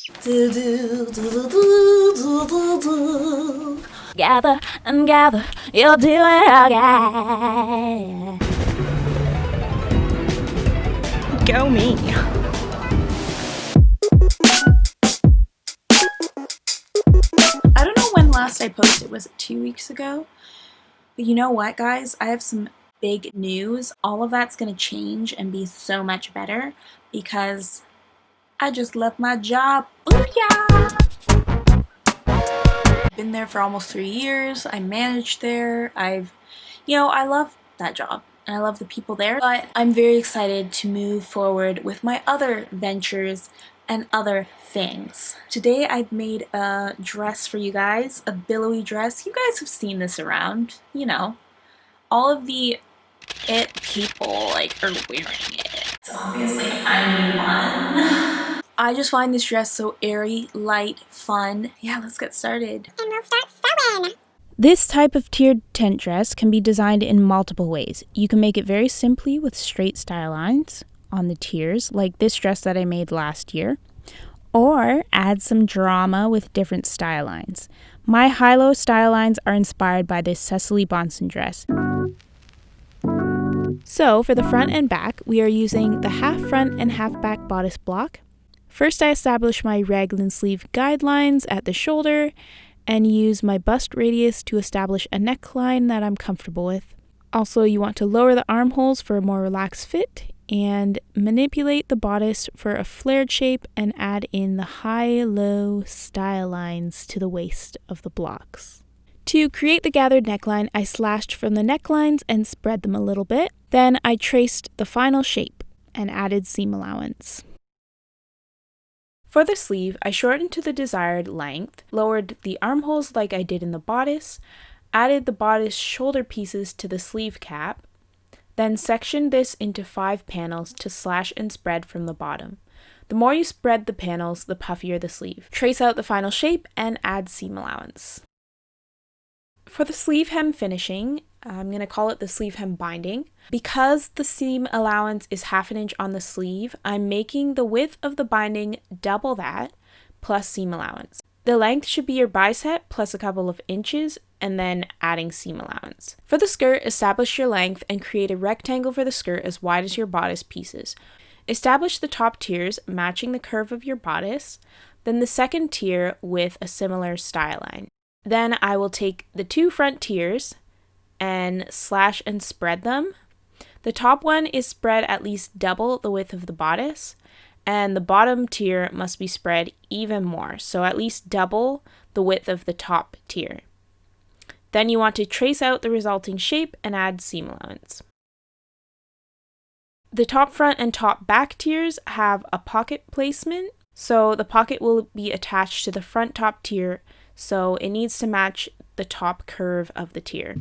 Do, do, do, do, do, do, do. Gather and gather, you'll do it again. Go me. I don't know when last I posted. Was it 2 weeks ago? But you know what, guys? I have some big news. All of that's going to change and be so much better because I just left my job. Booyah! I've been there for almost 3 years. I managed there. I love that job and I love the people there. But I'm very excited to move forward with my other ventures and other things. Today I've made a dress for you guys, a billowy dress. You guys have seen this around, you know. All of the it people are wearing it. So obviously I need one. I just find this dress so airy, light, fun. Yeah, let's get started. And we'll start sewing. This type of tiered tent dress can be designed in multiple ways. You can make it very simply with straight style lines on the tiers, like this dress that I made last year, or add some drama with different style lines. My high-low style lines are inspired by this Cecilie Bahnsen dress. So for the front and back, we are using the half front and half back bodice block. First, I establish my raglan sleeve guidelines at the shoulder and use my bust radius to establish a neckline that I'm comfortable with. Also, you want to lower the armholes for a more relaxed fit and manipulate the bodice for a flared shape and add in the high-low style lines to the waist of the blocks. To create the gathered neckline, I slashed from the necklines and spread them a little bit. Then I traced the final shape and added seam allowance. For the sleeve, I shortened to the desired length, lowered the armholes like I did in the bodice, added the bodice shoulder pieces to the sleeve cap, then sectioned this into 5 panels to slash and spread from the bottom. The more you spread the panels, the puffier the sleeve. Trace out the final shape and add seam allowance. For the sleeve hem finishing, I'm going to call it the sleeve hem binding. Because the seam allowance is 1/2 inch on the sleeve, I'm making the width of the binding double that, plus seam allowance. The length should be your bicep plus a couple of inches, and then adding seam allowance. For the skirt, establish your length and create a rectangle for the skirt as wide as your bodice pieces. Establish the top tiers matching the curve of your bodice, then the second tier with a similar style line. Then I will take the 2 front tiers and slash and spread them. The top one is spread at least double the width of the bodice, and the bottom tier must be spread even more, so at least double the width of the top tier. Then you want to trace out the resulting shape and add seam allowance. The top front and top back tiers have a pocket placement, so the pocket will be attached to the front top tier, so it needs to match the top curve of the tier.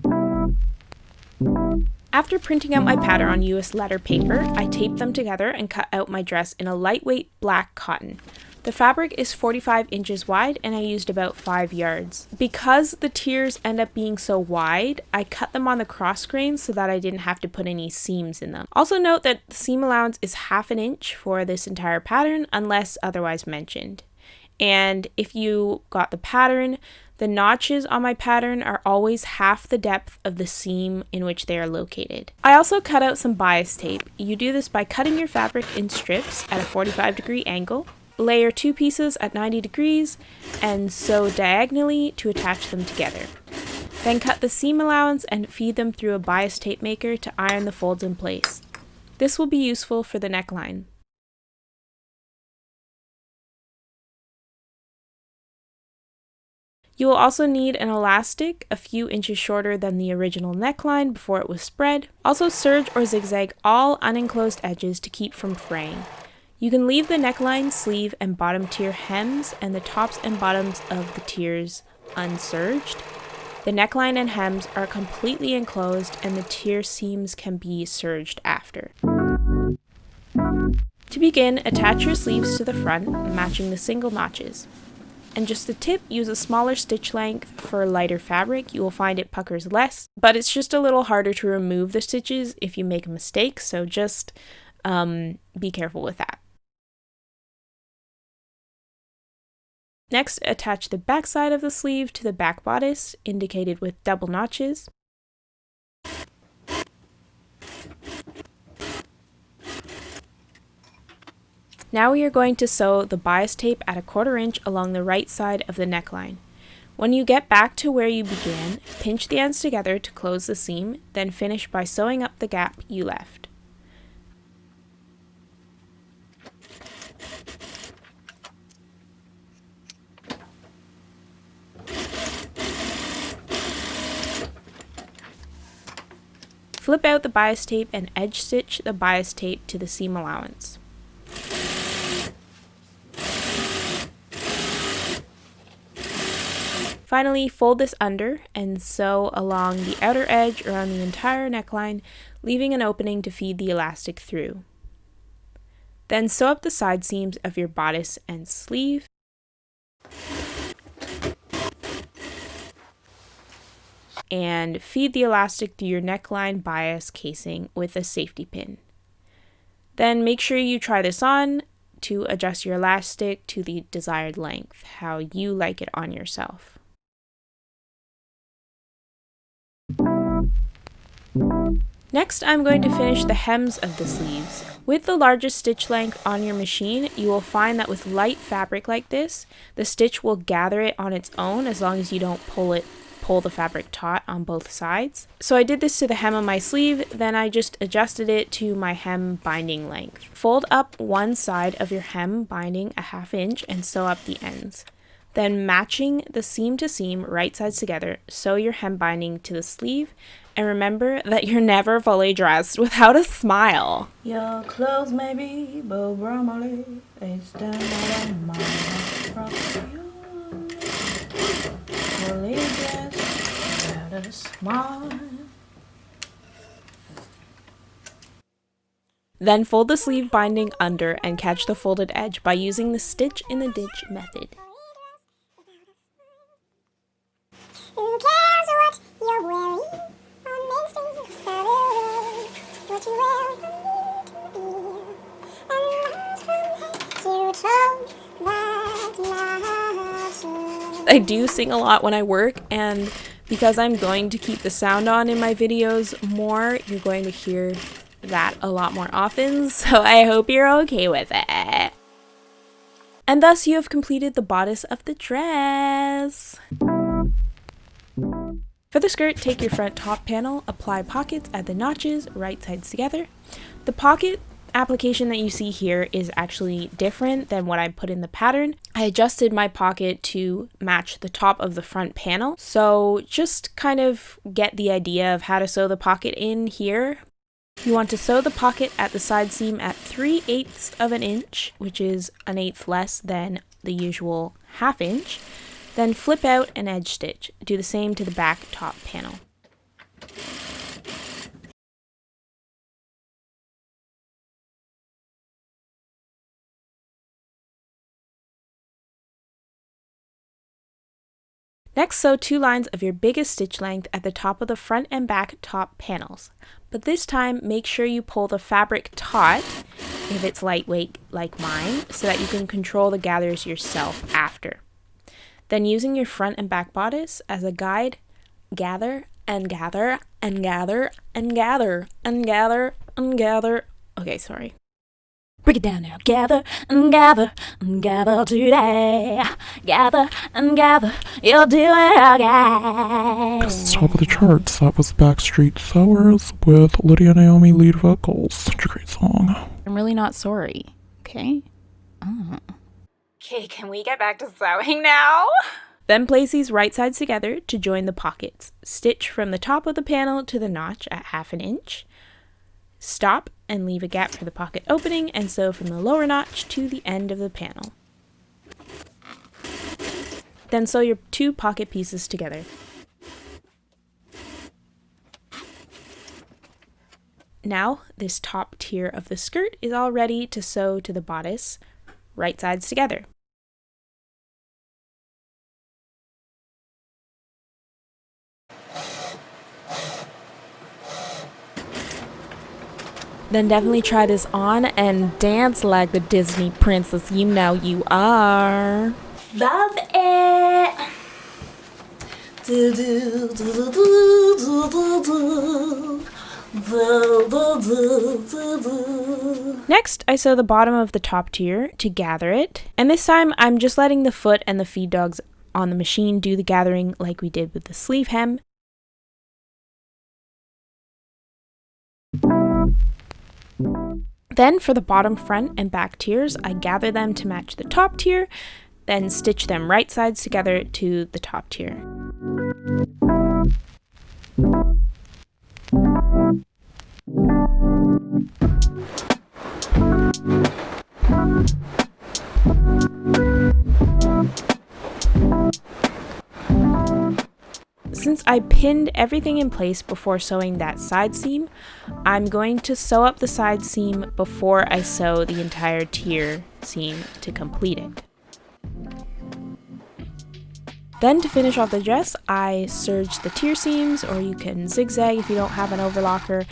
After printing out my pattern on US letter paper, I taped them together and cut out my dress in a lightweight black cotton. The fabric is 45 inches wide and I used about 5 yards. Because the tiers end up being so wide, I cut them on the cross grain so that I didn't have to put any seams in them. Also note that the seam allowance is 1/2 inch for this entire pattern unless otherwise mentioned. And if you got the pattern, the notches on my pattern are always half the depth of the seam in which they are located. I also cut out some bias tape. You do this by cutting your fabric in strips at a 45-degree angle, layer 2 pieces at 90 degrees, and sew diagonally to attach them together. Then cut the seam allowance and feed them through a bias tape maker to iron the folds in place. This will be useful for the neckline. You will also need an elastic a few inches shorter than the original neckline before it was spread. Also serge or zigzag all unenclosed edges to keep from fraying. You can leave the neckline, sleeve, and bottom tier hems and the tops and bottoms of the tiers unserged. The neckline and hems are completely enclosed and the tier seams can be serged after. To begin, attach your sleeves to the front, matching the single notches. And just a tip, use a smaller stitch length for lighter fabric. You will find it puckers less, but it's just a little harder to remove the stitches if you make a mistake, so just be careful with that. Next, attach the back side of the sleeve to the back bodice, indicated with double notches. Now we are going to sew the bias tape at 1/4 inch along the right side of the neckline. When you get back to where you began, pinch the ends together to close the seam, then finish by sewing up the gap you left. Flip out the bias tape and edge stitch the bias tape to the seam allowance. Finally, fold this under and sew along the outer edge around the entire neckline, leaving an opening to feed the elastic through. Then sew up the side seams of your bodice and sleeve. And feed the elastic through your neckline bias casing with a safety pin. Then make sure you try this on to adjust your elastic to the desired length, how you like it on yourself. Next, I'm going to finish the hems of the sleeves. With the largest stitch length on your machine, you will find that with light fabric like this, the stitch will gather it on its own as long as you don't pull the fabric taut on both sides. So I did this to the hem of my sleeve, then I just adjusted it to my hem binding length. Fold up one side of your hem binding 1/2 inch and sew up the ends. Then matching the seam to seam, right sides together, sew your hem binding to the sleeve, and remember that you're never fully dressed without a smile. Your clothes may be Bo Bromley, they stand out on my front view. Fully dressed without a smile. Then fold the sleeve binding under and catch the folded edge by using the stitch in the ditch method. Who cares what you're wearing on Main Street, Summery? What you wear to be, and miles from head to toe, that matters. I do sing a lot when I work, and because I'm going to keep the sound on in my videos more, you're going to hear that a lot more often, so I hope you're okay with it. And thus you have completed the bodice of the dress. For the skirt, take your front top panel, apply pockets at the notches, right sides together. The pocket application that you see here is actually different than what I put in the pattern. I adjusted my pocket to match the top of the front panel, so just kind of get the idea of how to sew the pocket in here. You want to sew the pocket at the side seam at 3/8 of an inch, which is 1/8 less than the usual 1/2 inch. Then flip out and edge stitch. Do the same to the back top panel. Next, sew 2 lines of your biggest stitch length at the top of the front and back top panels. But this time, make sure you pull the fabric taut, if it's lightweight like mine, so that you can control the gathers yourself after. Then using your front and back bodice as a guide, gather and gather and gather and gather and gather and gather. Okay, sorry. Break it down now. Gather and gather and gather today. Gather and gather, you'll do it again. It's top of the charts. That was Backstreet Sewers with LYDIA NAOMI lead vocals. Such a great song. I'm really not sorry, okay? Okay, can we get back to sewing now? Then place these right sides together to join the pockets. Stitch from the top of the panel to the notch at 1/2 inch. Stop and leave a gap for the pocket opening and sew from the lower notch to the end of the panel. Then sew your 2 pocket pieces together. Now, this top tier of the skirt is all ready to sew to the bodice, right sides together. Then definitely try this on and dance like the Disney princess you know you are. Love it! Do, do, do, do, do, do, do, do. Do, do, do, do, do. Next, I sew the bottom of the top tier to gather it, and this time I'm just letting the foot and the feed dogs on the machine do the gathering like we did with the sleeve hem. Then for the bottom, front, and back tiers, I gather them to match the top tier, then stitch them right sides together to the top tier. Since I pinned everything in place before sewing that side seam, I'm going to sew up the side seam before I sew the entire tier seam to complete it. Then to finish off the dress, I serge the tier seams, or you can zigzag if you don't have an overlocker.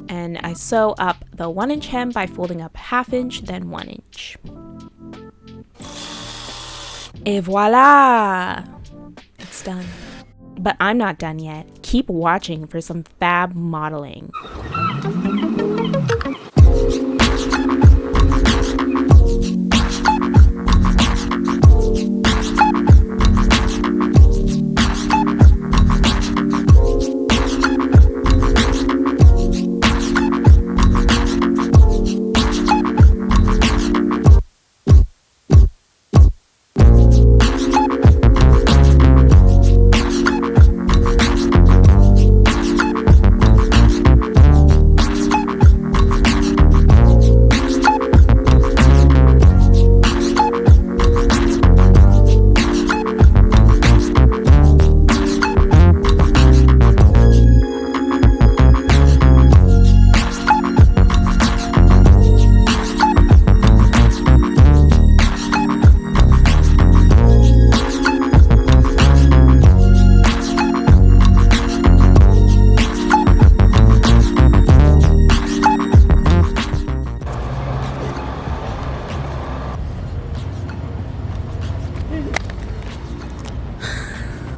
And I sew up the 1-inch hem by folding up 1/2 inch, then 1 inch. Et voila! It's done. But I'm not done yet. Keep watching for some fab modeling.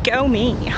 Go me!